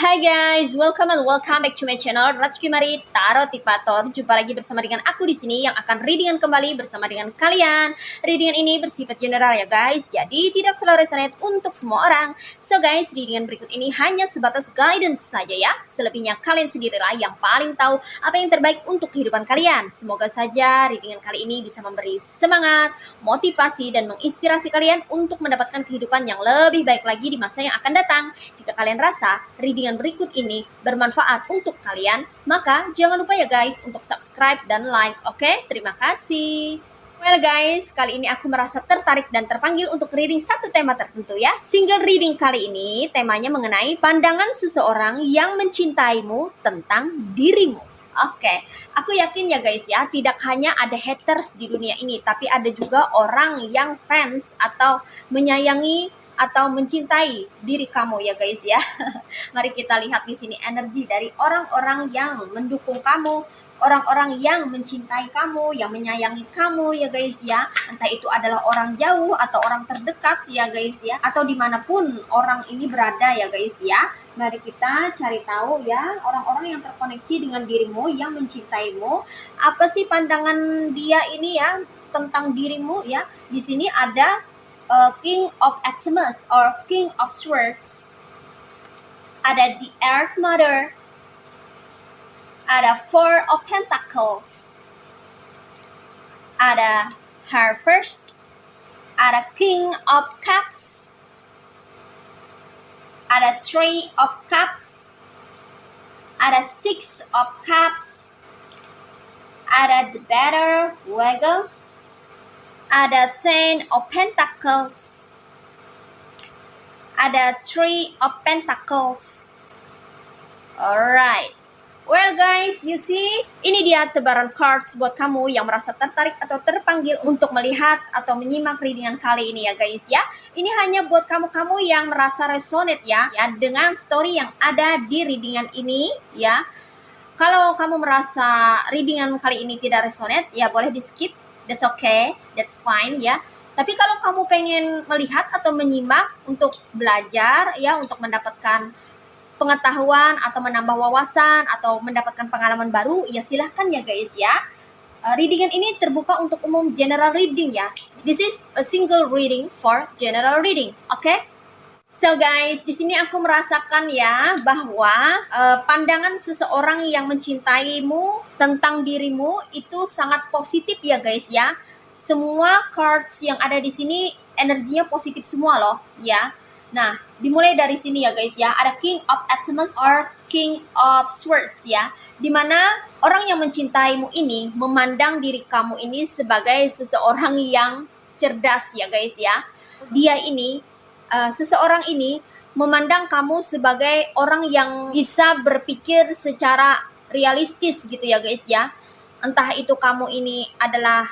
Hai guys, welcome back to my channel Rachki Mari Tarot Tipator. Jumpa lagi bersama dengan aku di sini yang akan readingan kembali bersama dengan kalian. Readingan ini bersifat general ya guys, jadi tidak selalu resonate untuk semua orang. So guys, readingan berikut ini hanya sebatas guidance saja ya. Selebihnya kalian sendirilah yang paling tahu apa yang terbaik untuk kehidupan kalian. Semoga saja readingan kali ini bisa memberi semangat, motivasi, dan menginspirasi kalian untuk mendapatkan kehidupan yang lebih baik lagi di masa yang akan datang. Jika kalian rasa readingan berikut ini bermanfaat untuk kalian, maka jangan lupa ya guys untuk subscribe dan like, oke? Terima kasih. Well guys, kali ini aku merasa tertarik dan terpanggil untuk reading satu tema tertentu ya. Single reading kali ini temanya mengenai pandangan seseorang yang mencintaimu tentang dirimu. Oke, aku yakin ya guys ya, tidak hanya ada haters di dunia ini, tapi ada juga orang yang fans atau menyayangi atau mencintai diri kamu ya guys ya. Mari kita lihat di sini energi dari orang-orang yang mendukung kamu, orang-orang yang mencintai kamu, yang menyayangi kamu ya guys ya. Entah itu adalah orang jauh atau orang terdekat ya guys ya, atau dimanapun orang ini berada ya guys ya. Mari kita cari tahu ya, orang-orang yang terkoneksi dengan dirimu, yang mencintaimu. Apa sih pandangan dia ini ya tentang dirimu ya? Di sini ada King of Xmas or King of Swords, ada the Earth Mother, ada Four of Pentacles, ada Harvest, ada King of Cups, ada Three of Cups, ada Six of Cups, ada the Better Waggle, ada Ten of Pentacles, ada Three of Pentacles. Alright. Well guys, you see, ini dia tebaran cards buat kamu yang merasa tertarik atau terpanggil untuk melihat atau menyimak readingan kali ini ya guys ya. Ini hanya buat kamu-kamu yang merasa resonate ya dengan story yang ada di readingan ini ya. Kalau kamu merasa readingan kali ini tidak resonate, ya boleh di skip. That's okay, that's fine ya. Tapi kalau kamu pengen melihat atau menyimak untuk belajar ya, untuk mendapatkan pengetahuan atau menambah wawasan atau mendapatkan pengalaman baru, ya silahkan ya guys ya. Readingan ini terbuka untuk umum, general reading ya. This is a single reading for general reading, okay? So guys, di sini aku merasakan ya bahwa pandangan seseorang yang mencintaimu tentang dirimu itu sangat positif ya guys ya. Semua cards yang ada di sini energinya positif semua loh ya. Nah, dimulai dari sini ya guys ya. Ada King of Xmas or King of Swords ya. Dimana orang yang mencintaimu ini memandang diri kamu ini sebagai seseorang yang cerdas ya guys ya. Dia ini seseorang ini memandang kamu sebagai orang yang bisa berpikir secara realistis gitu ya guys ya. Entah itu kamu ini adalah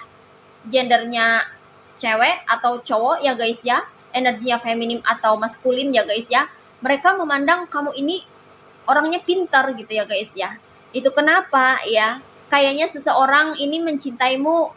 gendernya cewek atau cowok ya guys ya, energinya feminim atau maskulin ya guys ya. Mereka memandang kamu ini orangnya pintar gitu ya guys ya. Itu kenapa ya, kayaknya seseorang ini mencintaimu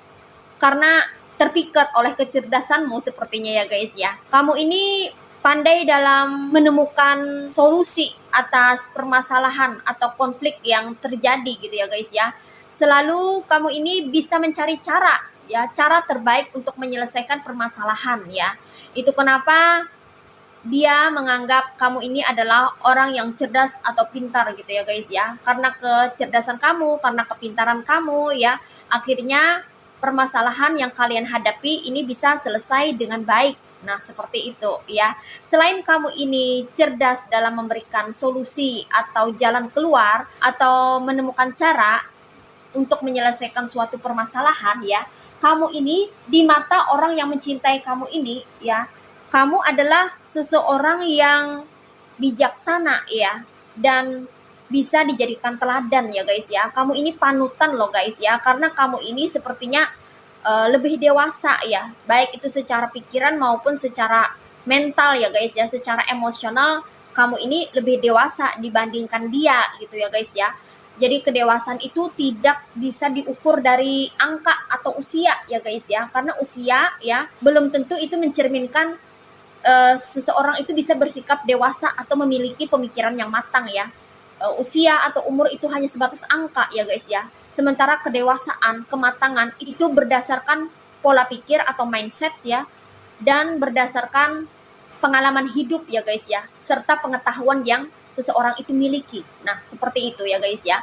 karena terpikat oleh kecerdasanmu sepertinya ya guys ya. Kamu ini pandai dalam menemukan solusi atas permasalahan atau konflik yang terjadi gitu ya guys ya. Selalu kamu ini bisa mencari cara ya, cara terbaik untuk menyelesaikan permasalahan ya. Itu kenapa dia menganggap kamu ini adalah orang yang cerdas atau pintar gitu ya guys ya. Karena kecerdasan kamu, karena kepintaran kamu ya, akhirnya permasalahan yang kalian hadapi ini bisa selesai dengan baik. Nah, seperti itu ya. Selain kamu ini cerdas dalam memberikan solusi atau jalan keluar atau menemukan cara untuk menyelesaikan suatu permasalahan ya, kamu ini di mata orang yang mencintai kamu ini ya, kamu adalah seseorang yang bijaksana ya, dan bisa dijadikan teladan ya guys ya. Kamu ini panutan loh guys ya, karena kamu ini sepertinya lebih dewasa ya, baik itu secara pikiran maupun secara mental ya guys ya. Secara emosional kamu ini lebih dewasa dibandingkan dia gitu ya guys ya. Jadi kedewasaan itu tidak bisa diukur dari angka atau usia ya guys ya, karena usia ya belum tentu itu mencerminkan seseorang itu bisa bersikap dewasa atau memiliki pemikiran yang matang ya. Usia atau umur itu hanya sebatas angka ya guys ya. Sementara kedewasaan, kematangan itu berdasarkan pola pikir atau mindset ya, dan berdasarkan pengalaman hidup ya guys ya, serta pengetahuan yang seseorang itu miliki. Nah, seperti itu ya guys ya.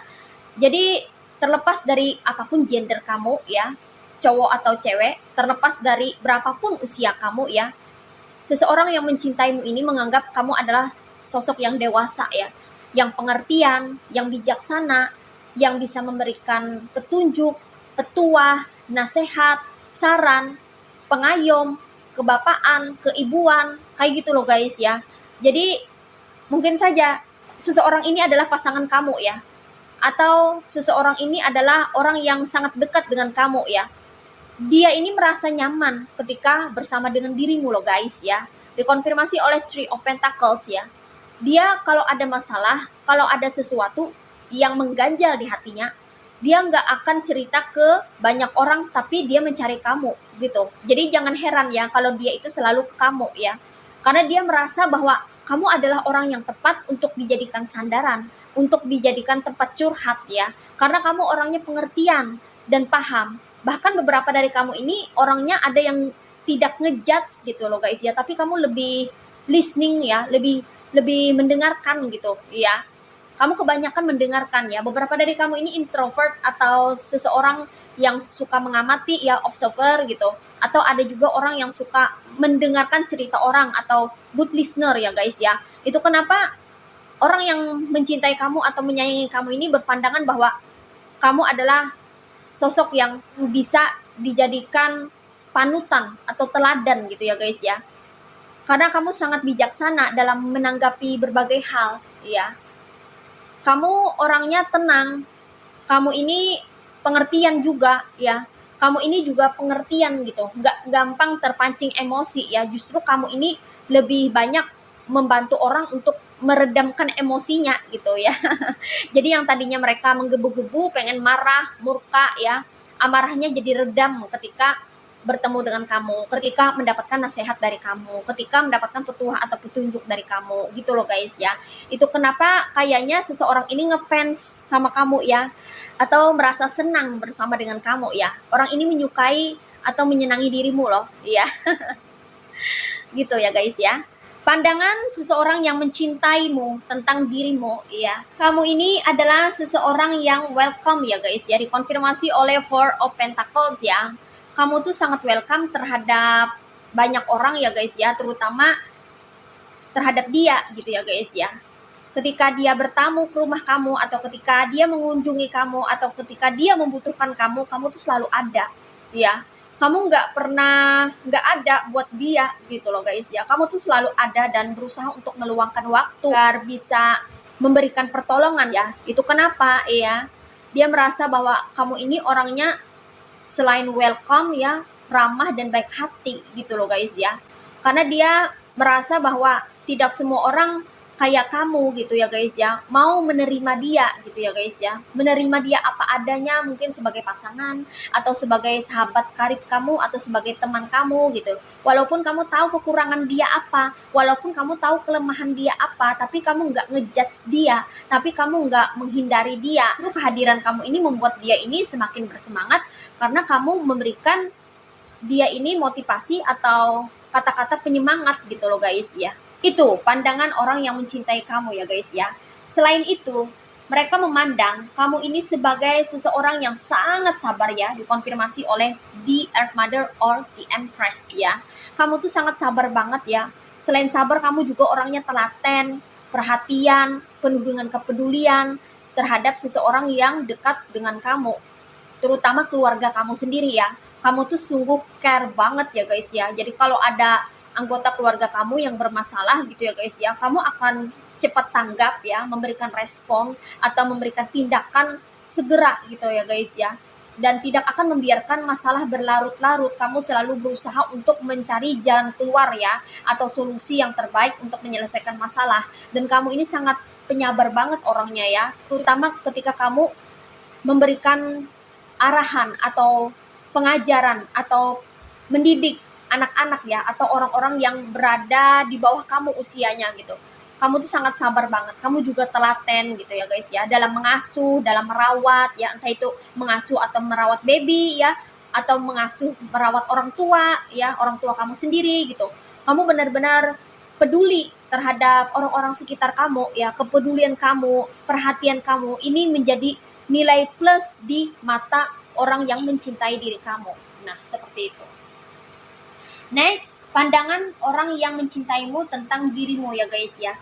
Jadi terlepas dari apapun gender kamu ya, cowok atau cewek, terlepas dari berapapun usia kamu ya, seseorang yang mencintaimu ini menganggap kamu adalah sosok yang dewasa ya, yang pengertian, yang bijaksana, yang bisa memberikan petunjuk, petuah, nasihat, saran, pengayom, kebapaan, keibuan, kayak gitu loh guys ya. Jadi mungkin saja seseorang ini adalah pasangan kamu ya, atau seseorang ini adalah orang yang sangat dekat dengan kamu ya. Dia ini merasa nyaman ketika bersama dengan dirimu loh guys ya. Dikonfirmasi oleh Three of Pentacles ya. Dia kalau ada masalah, kalau ada sesuatu yang mengganjal di hatinya, dia nggak akan cerita ke banyak orang, tapi dia mencari kamu gitu. Jadi jangan heran ya kalau dia itu selalu ke kamu ya. Karena dia merasa bahwa kamu adalah orang yang tepat untuk dijadikan sandaran, untuk dijadikan tempat curhat ya. Karena kamu orangnya pengertian dan paham. Bahkan beberapa dari kamu ini orangnya ada yang tidak ngejudge gitu loh guys ya, tapi kamu lebih listening ya, lebih lebih mendengarkan gitu ya. Kamu kebanyakan mendengarkan ya. Beberapa dari kamu ini introvert atau seseorang yang suka mengamati ya, observer gitu. Atau ada juga orang yang suka mendengarkan cerita orang atau good listener ya guys ya. Itu kenapa orang yang mencintai kamu atau menyayangi kamu ini berpandangan bahwa kamu adalah sosok yang bisa dijadikan panutan atau teladan gitu ya guys ya. Karena kamu sangat bijaksana dalam menanggapi berbagai hal ya. Kamu orangnya tenang, kamu ini pengertian juga ya. Kamu ini juga pengertian gitu, nggak gampang terpancing emosi ya. Justru kamu ini lebih banyak membantu orang untuk meredamkan emosinya gitu ya. Jadi yang tadinya mereka menggebu-gebu, pengen marah, murka ya, amarahnya jadi redam ketika bertemu dengan kamu, ketika mendapatkan nasihat dari kamu, ketika mendapatkan petuah atau petunjuk dari kamu, gitu loh guys ya. Itu kenapa kayaknya seseorang ini ngefans sama kamu ya, atau merasa senang bersama dengan kamu ya. Orang ini menyukai atau menyenangi dirimu loh, ya. Gitu ya guys ya. Pandangan seseorang yang mencintaimu tentang dirimu ya. Kamu ini adalah seseorang yang welcome ya guys ya. Dikonfirmasi oleh Four of Pentacles ya. Kamu tuh sangat welcome terhadap banyak orang ya guys ya, terutama terhadap dia gitu ya guys ya. Ketika dia bertamu ke rumah kamu, atau ketika dia mengunjungi kamu, atau ketika dia membutuhkan kamu, kamu tuh selalu ada ya. Kamu nggak ada buat dia gitu loh guys ya. Kamu tuh selalu ada dan berusaha untuk meluangkan waktu agar bisa memberikan pertolongan ya. Itu kenapa ya, dia merasa bahwa kamu ini orangnya selain welcome ya, ramah dan baik hati gitu loh guys ya. Karena dia merasa bahwa tidak semua orang kayak kamu gitu ya guys ya, mau menerima dia gitu ya guys ya, menerima dia apa adanya, mungkin sebagai pasangan atau sebagai sahabat karib kamu atau sebagai teman kamu gitu. Walaupun kamu tahu kekurangan dia apa, walaupun kamu tahu kelemahan dia apa, tapi kamu nggak ngejudge dia, tapi kamu nggak menghindari dia. Terus kehadiran kamu ini membuat dia ini semakin bersemangat karena kamu memberikan dia ini motivasi atau kata-kata penyemangat gitu loh guys ya. Itu pandangan orang yang mencintai kamu ya guys ya. Selain itu, mereka memandang kamu ini sebagai seseorang yang sangat sabar ya, dikonfirmasi oleh the Earth Mother or the Empress ya. Kamu tuh sangat sabar banget ya. Selain sabar, kamu juga orangnya telaten, perhatian, penuh dengan kepedulian terhadap seseorang yang dekat dengan kamu, terutama keluarga kamu sendiri ya. Kamu tuh sungguh care banget ya guys ya. Jadi kalau ada anggota keluarga kamu yang bermasalah gitu ya guys ya, kamu akan cepat tanggap ya, memberikan respon atau memberikan tindakan segera gitu ya guys ya. Dan tidak akan membiarkan masalah berlarut-larut. Kamu selalu berusaha untuk mencari jalan keluar ya, atau solusi yang terbaik untuk menyelesaikan masalah. Dan kamu ini sangat penyabar banget orangnya ya, terutama ketika kamu memberikan arahan atau pengajaran atau mendidik anak-anak ya, atau orang-orang yang berada di bawah kamu usianya gitu. Kamu tuh sangat sabar banget. Kamu juga telaten gitu ya guys ya, dalam mengasuh, dalam merawat ya, entah itu mengasuh atau merawat baby ya, atau mengasuh merawat orang tua ya, orang tua kamu sendiri gitu. Kamu benar-benar peduli terhadap orang-orang sekitar kamu ya, kepedulian kamu, perhatian kamu ini menjadi nilai plus di mata orang yang mencintai diri kamu. Nah, seperti itu. Next, pandangan orang yang mencintaimu tentang dirimu ya guys ya.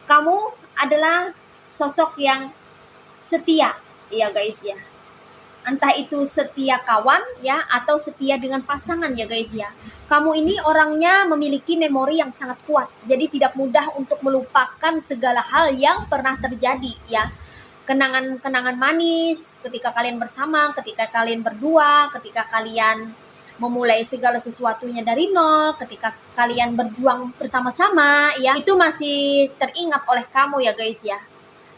Kamu adalah sosok yang setia ya guys ya. Entah itu setia kawan ya, atau setia dengan pasangan ya guys ya. Kamu ini orangnya memiliki memori yang sangat kuat. Jadi tidak mudah untuk melupakan segala hal yang pernah terjadi ya. Kenangan-kenangan manis ketika kalian bersama, ketika kalian berdua, ketika kalian memulai segala sesuatunya dari nol, ketika kalian berjuang bersama-sama ya, itu masih teringat oleh kamu ya guys ya.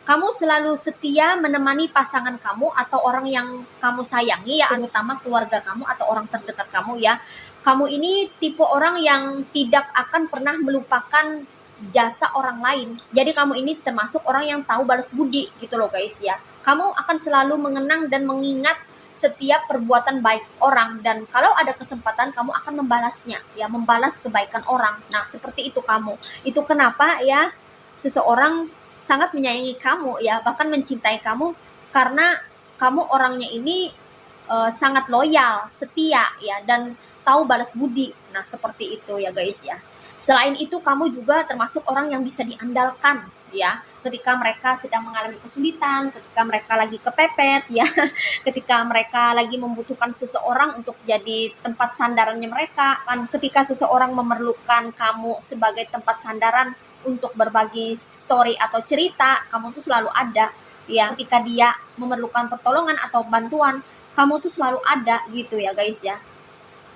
Kamu selalu setia menemani pasangan kamu atau orang yang kamu sayangi ya, terutama keluarga kamu atau orang terdekat kamu ya. Kamu ini tipe orang yang tidak akan pernah melupakan jasa orang lain. Jadi kamu ini termasuk orang yang tahu balas budi gitu loh guys ya. Kamu akan selalu mengenang dan mengingat setiap perbuatan baik orang, dan kalau ada kesempatan kamu akan membalasnya ya, membalas kebaikan orang. Nah, seperti itu kamu. Itu kenapa ya seseorang sangat menyayangi kamu ya, bahkan mencintai kamu karena kamu orangnya ini sangat loyal, setia ya, dan tahu balas budi. Nah, seperti itu ya guys ya. Selain itu kamu juga termasuk orang yang bisa diandalkan ya, ketika mereka sedang mengalami kesulitan, ketika mereka lagi kepepet ya, ketika mereka lagi membutuhkan seseorang untuk jadi tempat sandarannya mereka, kan ketika seseorang memerlukan kamu sebagai tempat sandaran untuk berbagi story atau cerita, kamu tuh selalu ada ya. Ketika dia memerlukan pertolongan atau bantuan, kamu tuh selalu ada gitu ya guys ya.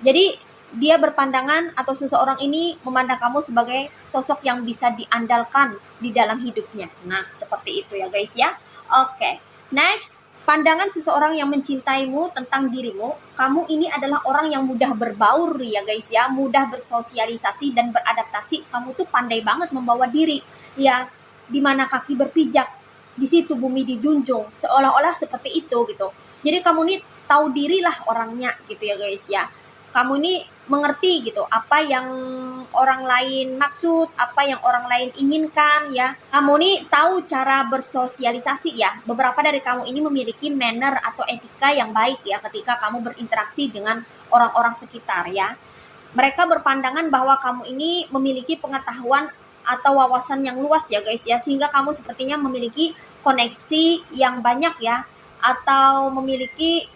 Jadi dia berpandangan atau seseorang ini memandang kamu sebagai sosok yang bisa diandalkan di dalam hidupnya. Nah, seperti itu ya guys ya. Oke, next. Pandangan seseorang yang mencintaimu tentang dirimu, kamu ini adalah orang yang mudah berbaur ya guys ya, mudah bersosialisasi dan beradaptasi. Kamu tuh pandai banget membawa diri ya, di mana kaki berpijak, di situ bumi dijunjung, seolah-olah seperti itu gitu. Jadi kamu ini tahu dirilah orangnya gitu ya guys ya. Kamu ini mengerti gitu apa yang orang lain maksud, apa yang orang lain inginkan ya. Kamu ini tahu cara bersosialisasi ya. Beberapa dari kamu ini memiliki manner atau etika yang baik ya ketika kamu berinteraksi dengan orang-orang sekitar ya. Mereka berpandangan bahwa kamu ini memiliki pengetahuan atau wawasan yang luas ya guys ya, sehingga kamu sepertinya memiliki koneksi yang banyak ya, atau memiliki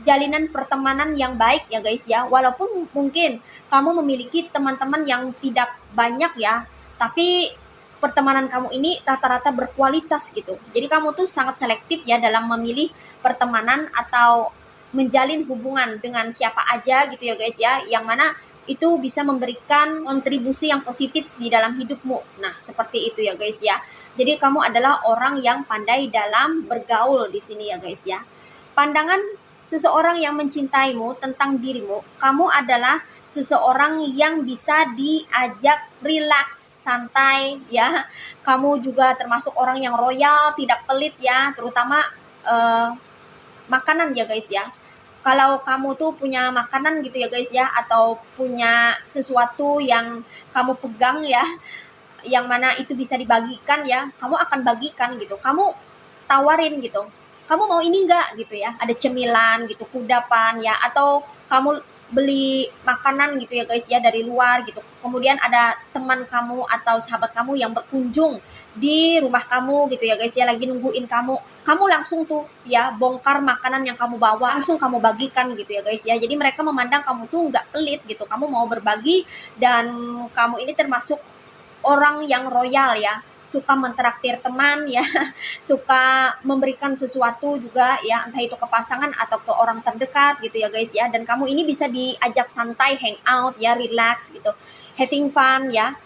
jalinan pertemanan yang baik ya guys ya. Walaupun mungkin kamu memiliki teman-teman yang tidak banyak ya, tapi pertemanan kamu ini rata-rata berkualitas gitu. Jadi kamu tuh sangat selektif ya dalam memilih pertemanan atau menjalin hubungan dengan siapa aja gitu ya guys ya, yang mana itu bisa memberikan kontribusi yang positif di dalam hidupmu. Nah, seperti itu ya guys ya. Jadi kamu adalah orang yang pandai dalam bergaul di sini ya guys ya. Pandangan seseorang yang mencintaimu tentang dirimu, kamu adalah seseorang yang bisa diajak rileks, santai ya. Kamu juga termasuk orang yang royal, tidak pelit ya, terutama makanan ya guys ya. Kalau kamu tuh punya makanan gitu ya guys ya, atau punya sesuatu yang kamu pegang ya, yang mana itu bisa dibagikan ya, kamu akan bagikan gitu. Kamu tawarin gitu, kamu mau ini enggak gitu ya, ada cemilan gitu, kudapan ya, atau kamu beli makanan gitu ya guys ya dari luar gitu. Kemudian ada teman kamu atau sahabat kamu yang berkunjung di rumah kamu gitu ya guys ya, lagi nungguin kamu. Kamu langsung tuh ya bongkar makanan yang kamu bawa, langsung kamu bagikan gitu ya guys ya. Jadi mereka memandang kamu tuh nggak pelit gitu, kamu mau berbagi, dan kamu ini termasuk orang yang royal ya, suka mentraktir teman ya, suka memberikan sesuatu juga ya, entah itu ke pasangan atau ke orang terdekat gitu ya guys ya. Dan kamu ini bisa diajak santai, hangout ya, relax gitu, having fun ya.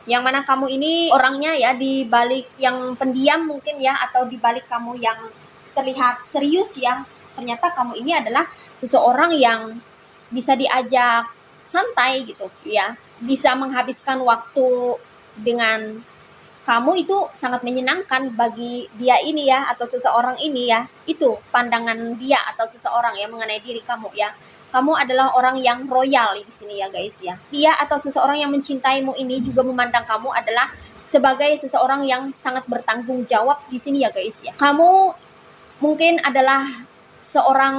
Yang mana kamu ini orangnya ya, di balik yang pendiam mungkin ya, atau di balik kamu yang terlihat serius ya, ternyata kamu ini adalah seseorang yang bisa diajak santai gitu ya, bisa menghabiskan waktu dengan kamu itu sangat menyenangkan bagi dia ini ya, atau seseorang ini ya. Itu pandangan dia atau seseorang ya mengenai diri kamu ya. Kamu adalah orang yang royal di sini ya guys ya. Dia atau seseorang yang mencintaimu ini juga memandang kamu adalah sebagai seseorang yang sangat bertanggung jawab di sini ya guys ya. Kamu mungkin adalah seorang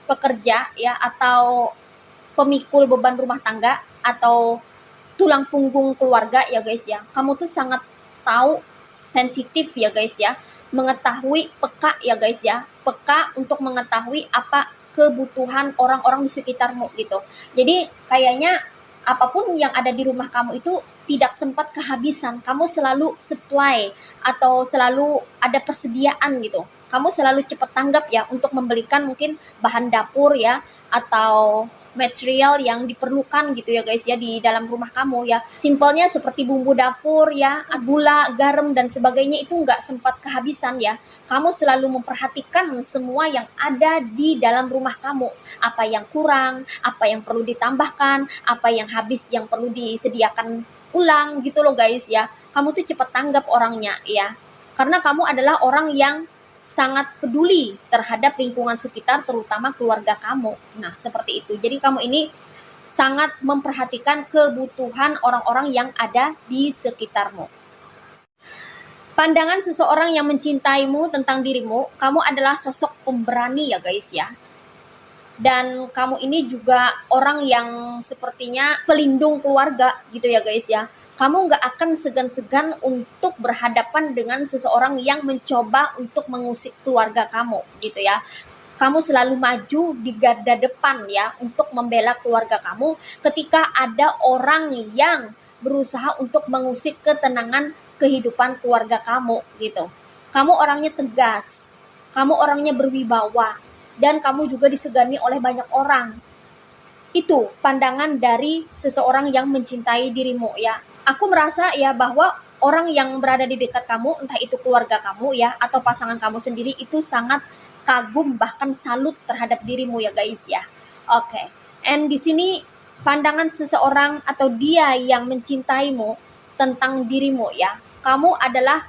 pekerja ya, atau pemikul beban rumah tangga, atau tulang punggung keluarga ya guys ya. Kamu tuh sangat tahu, sensitif ya guys ya, mengetahui, peka ya guys ya, peka untuk mengetahui apa kebutuhan orang-orang di sekitarmu gitu. Jadi kayaknya apapun yang ada di rumah kamu itu tidak sempat kehabisan, kamu selalu supply atau selalu ada persediaan gitu. Kamu selalu cepat tanggap ya untuk membelikan mungkin bahan dapur ya, atau material yang diperlukan gitu ya guys ya di dalam rumah kamu ya. Simpelnya seperti bumbu dapur ya, gula, garam dan sebagainya itu nggak sempat kehabisan ya. Kamu selalu memperhatikan semua yang ada di dalam rumah kamu. Apa yang kurang, apa yang perlu ditambahkan, apa yang habis yang perlu disediakan ulang gitu loh guys ya. Kamu tuh cepat tanggap orangnya ya. Karena kamu adalah orang yang sangat peduli terhadap lingkungan sekitar, terutama keluarga kamu. Nah, seperti itu. Jadi kamu ini sangat memperhatikan kebutuhan orang-orang yang ada di sekitarmu. Pandangan seseorang yang mencintaimu tentang dirimu, kamu adalah sosok pemberani ya guys ya. Dan kamu ini juga orang yang sepertinya pelindung keluarga gitu ya guys ya. Kamu nggak akan segan-segan untuk berhadapan dengan seseorang yang mencoba untuk mengusik keluarga kamu gitu ya. Kamu selalu maju di garda depan ya untuk membela keluarga kamu ketika ada orang yang berusaha untuk mengusik ketenangan kehidupan keluarga kamu gitu. Kamu orangnya tegas, kamu orangnya berwibawa, dan kamu juga disegani oleh banyak orang. Itu pandangan dari seseorang yang mencintai dirimu ya. Aku merasa ya bahwa orang yang berada di dekat kamu, entah itu keluarga kamu ya atau pasangan kamu sendiri, itu sangat kagum bahkan salut terhadap dirimu ya guys ya. Oke. And di sini pandangan seseorang atau dia yang mencintaimu tentang dirimu ya. Kamu adalah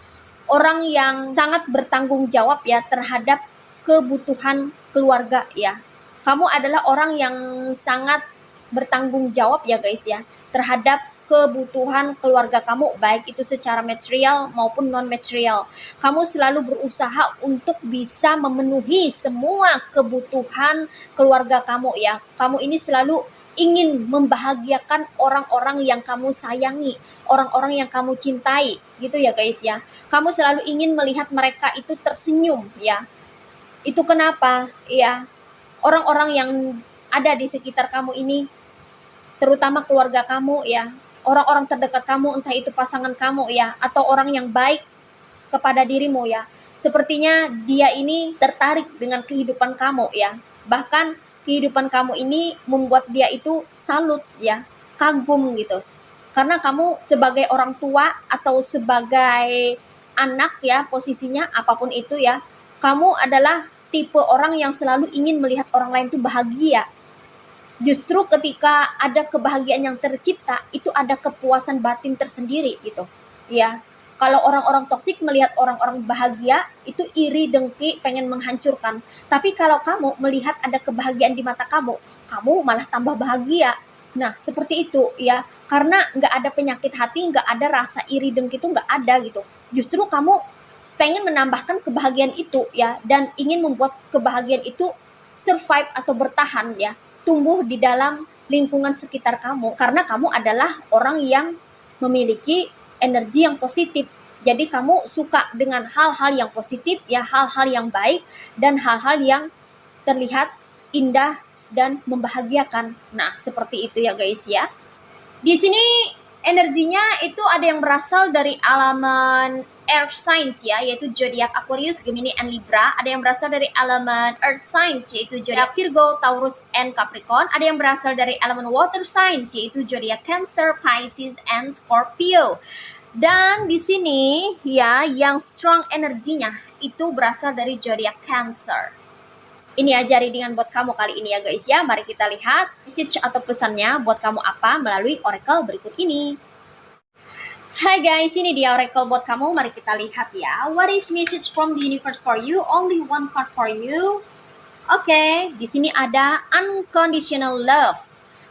orang yang sangat bertanggung jawab ya terhadap kebutuhan keluarga ya. Kamu adalah orang yang sangat bertanggung jawab ya guys ya terhadap kebutuhan keluarga kamu, baik itu secara material maupun non material. Kamu selalu berusaha untuk bisa memenuhi semua kebutuhan keluarga kamu ya. Kamu ini selalu ingin membahagiakan orang-orang yang kamu sayangi, orang-orang yang kamu cintai gitu ya guys ya. Kamu selalu ingin melihat mereka itu tersenyum ya. Itu kenapa ya, orang-orang yang ada di sekitar kamu ini, terutama keluarga kamu ya, orang-orang terdekat kamu, entah itu pasangan kamu ya, atau orang yang baik kepada dirimu ya, sepertinya dia ini tertarik dengan kehidupan kamu ya. Bahkan kehidupan kamu ini membuat dia itu salut ya, kagum gitu. Karena kamu sebagai orang tua atau sebagai anak ya, posisinya apapun itu ya, kamu adalah tipe orang yang selalu ingin melihat orang lain itu bahagia. Justru ketika ada kebahagiaan yang tercipta, itu ada kepuasan batin tersendiri gitu. Ya. Kalau orang-orang toksik melihat orang-orang bahagia, itu iri, dengki, pengen menghancurkan. Tapi kalau kamu melihat ada kebahagiaan di mata kamu, kamu malah tambah bahagia. Nah, seperti itu ya. Karena nggak ada penyakit hati, nggak ada rasa iri, dengki, itu nggak ada gitu. Justru kamu pengen menambahkan kebahagiaan itu ya, dan ingin membuat kebahagiaan itu survive atau bertahan ya, tumbuh di dalam lingkungan sekitar kamu, karena kamu adalah orang yang memiliki energi yang positif. Jadi kamu suka dengan hal-hal yang positif ya, hal-hal yang baik dan hal-hal yang terlihat indah dan membahagiakan. Nah, seperti itu ya guys ya. Di sini energinya itu ada yang berasal dari elemen air signs ya, yaitu zodiak Aquarius, Gemini, and Libra. Ada yang berasal dari elemen earth signs, yaitu zodiak Virgo, Taurus, and Capricorn. Ada yang berasal dari elemen water signs, yaitu zodiak Cancer, Pisces, and Scorpio. Dan di sini ya, yang strong energinya itu berasal dari zodiak Cancer. Ini aja readingan buat kamu kali ini ya guys ya. Mari kita lihat message atau pesannya buat kamu apa melalui oracle berikut ini. Hai guys, ini dia oracle buat kamu. Mari kita lihat ya. What is message from the universe for you? Only one card for you. Oke, di sini ada unconditional love.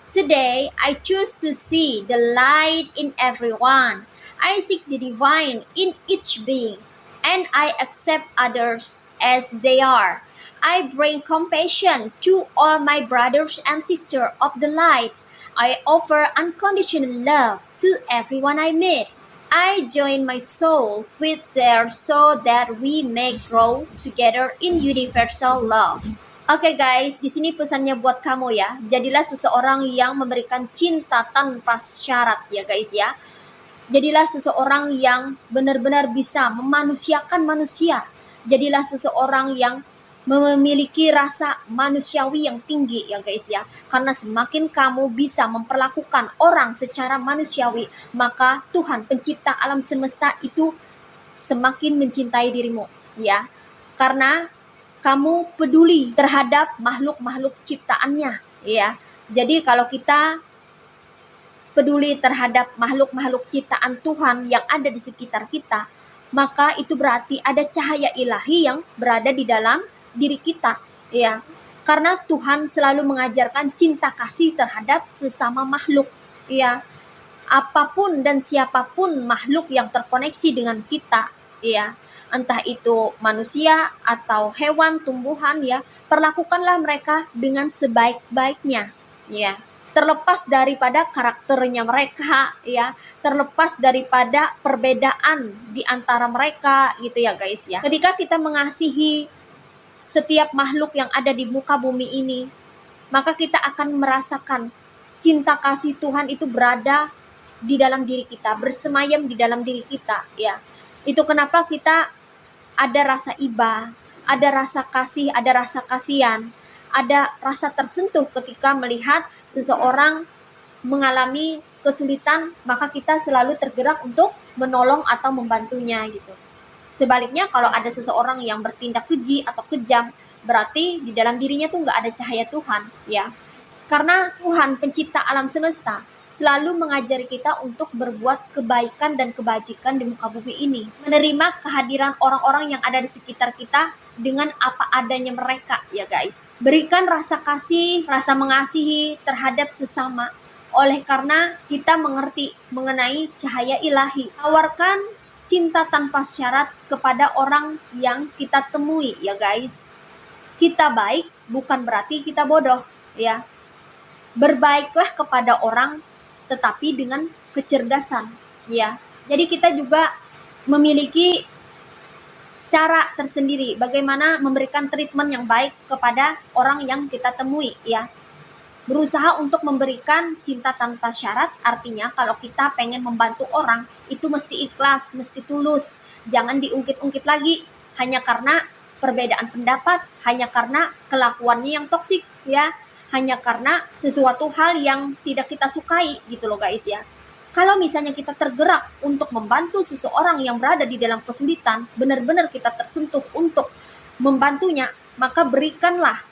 Today, I choose to see the light in everyone. I seek the divine in each being, and I accept others as they are. I bring compassion to all my brothers and sisters of the light. I offer unconditional love to everyone I meet. I join my soul with theirs so that we may grow together in universal love. Oke guys, di sini pesannya buat kamu ya. Jadilah seseorang yang memberikan cinta tanpa syarat ya guys ya. Jadilah seseorang yang benar-benar bisa memanusiakan manusia. Jadilah seseorang yang memiliki rasa manusiawi yang tinggi ya guys ya. Karena semakin kamu bisa memperlakukan orang secara manusiawi, maka Tuhan pencipta alam semesta itu semakin mencintai dirimu ya. Karena kamu peduli terhadap makhluk-makhluk ciptaannya ya. Jadi kalau kita peduli terhadap makhluk-makhluk ciptaan Tuhan yang ada di sekitar kita, maka itu berarti ada cahaya ilahi yang berada di dalam diri kita ya. Karena Tuhan selalu mengajarkan cinta kasih terhadap sesama makhluk ya. Apapun dan siapapun makhluk yang terkoneksi dengan kita ya, entah itu manusia atau hewan, tumbuhan ya, perlakukanlah mereka dengan sebaik-baiknya ya. Terlepas daripada karakternya mereka ya, terlepas daripada perbedaan di antara mereka gitu ya guys ya. Ketika kita mengasihi setiap makhluk yang ada di muka bumi ini, maka kita akan merasakan cinta kasih Tuhan itu berada di dalam diri kita, bersemayam di dalam diri kita ya. Itu kenapa kita ada rasa iba, ada rasa kasih, ada rasa kasihan, ada rasa tersentuh ketika melihat seseorang mengalami kesulitan, maka kita selalu tergerak untuk menolong atau membantunya gitu. Sebaliknya kalau ada seseorang yang bertindak keji atau kejam, berarti di dalam dirinya tuh nggak ada cahaya Tuhan ya. Karena Tuhan pencipta alam semesta selalu mengajari kita untuk berbuat kebaikan dan kebajikan di muka bumi ini. Menerima kehadiran orang-orang yang ada di sekitar kita dengan apa adanya mereka ya guys. Berikan rasa kasih, rasa mengasihi terhadap sesama. Oleh karena kita mengerti mengenai cahaya ilahi. Tawarkan cinta tanpa syarat kepada orang yang kita temui ya guys. Kita baik bukan berarti kita bodoh ya. Berbaiklah kepada orang tetapi dengan kecerdasan ya. Jadi kita juga memiliki cara tersendiri bagaimana memberikan treatment yang baik kepada orang yang kita temui ya. Berusaha untuk memberikan cinta tanpa syarat, artinya kalau kita pengen membantu orang itu mesti ikhlas, mesti tulus. Jangan diungkit-ungkit lagi hanya karena perbedaan pendapat, hanya karena kelakuannya yang toksik ya. Hanya karena sesuatu hal yang tidak kita sukai gitu loh guys ya. Kalau misalnya kita tergerak untuk membantu seseorang yang berada di dalam kesulitan, benar-benar kita tersentuh untuk membantunya, maka berikanlah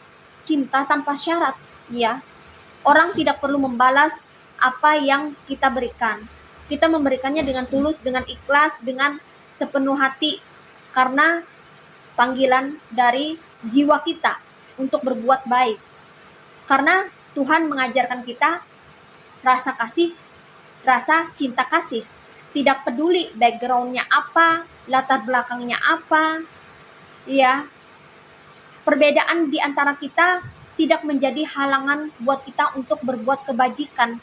cinta tanpa syarat ya. Orang tidak perlu membalas apa yang kita berikan. Kita memberikannya dengan tulus, dengan ikhlas, dengan sepenuh hati karena panggilan dari jiwa kita untuk berbuat baik. Karena Tuhan mengajarkan kita rasa kasih, rasa cinta kasih. Tidak peduli background-nya apa, latar belakangnya apa. Ya. Perbedaan di antara kita tidak menjadi halangan buat kita untuk berbuat kebajikan.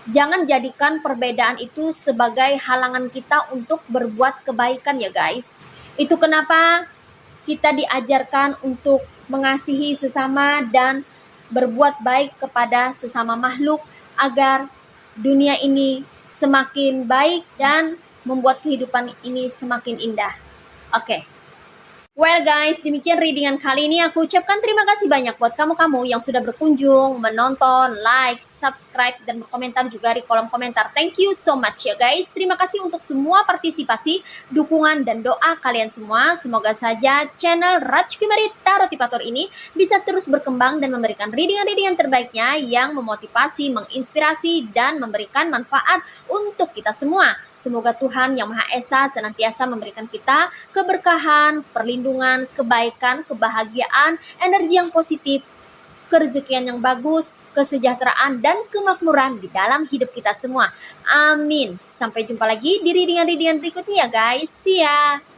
Jangan jadikan perbedaan itu sebagai halangan kita untuk berbuat kebaikan ya guys. Itu kenapa kita diajarkan untuk mengasihi sesama dan berbuat baik kepada sesama makhluk agar dunia ini semakin baik dan membuat kehidupan ini semakin indah. Oke. Well guys, demikian readingan kali ini. Aku ucapkan terima kasih banyak buat kamu-kamu yang sudah berkunjung, menonton, like, subscribe, dan berkomentar juga di kolom komentar. Thank you so much ya guys. Terima kasih untuk semua partisipasi, dukungan, dan doa kalian semua. Semoga saja channel Rajkumari Tarot Tipator ini bisa terus berkembang dan memberikan readingan-readingan terbaiknya yang memotivasi, menginspirasi, dan memberikan manfaat untuk kita semua. Semoga Tuhan Yang Maha Esa senantiasa memberikan kita keberkahan, perlindungan, kebaikan, kebahagiaan, energi yang positif, kerezekian yang bagus, kesejahteraan, dan kemakmuran di dalam hidup kita semua. Amin. Sampai jumpa lagi di readingan-readingan berikutnya ya guys. See ya.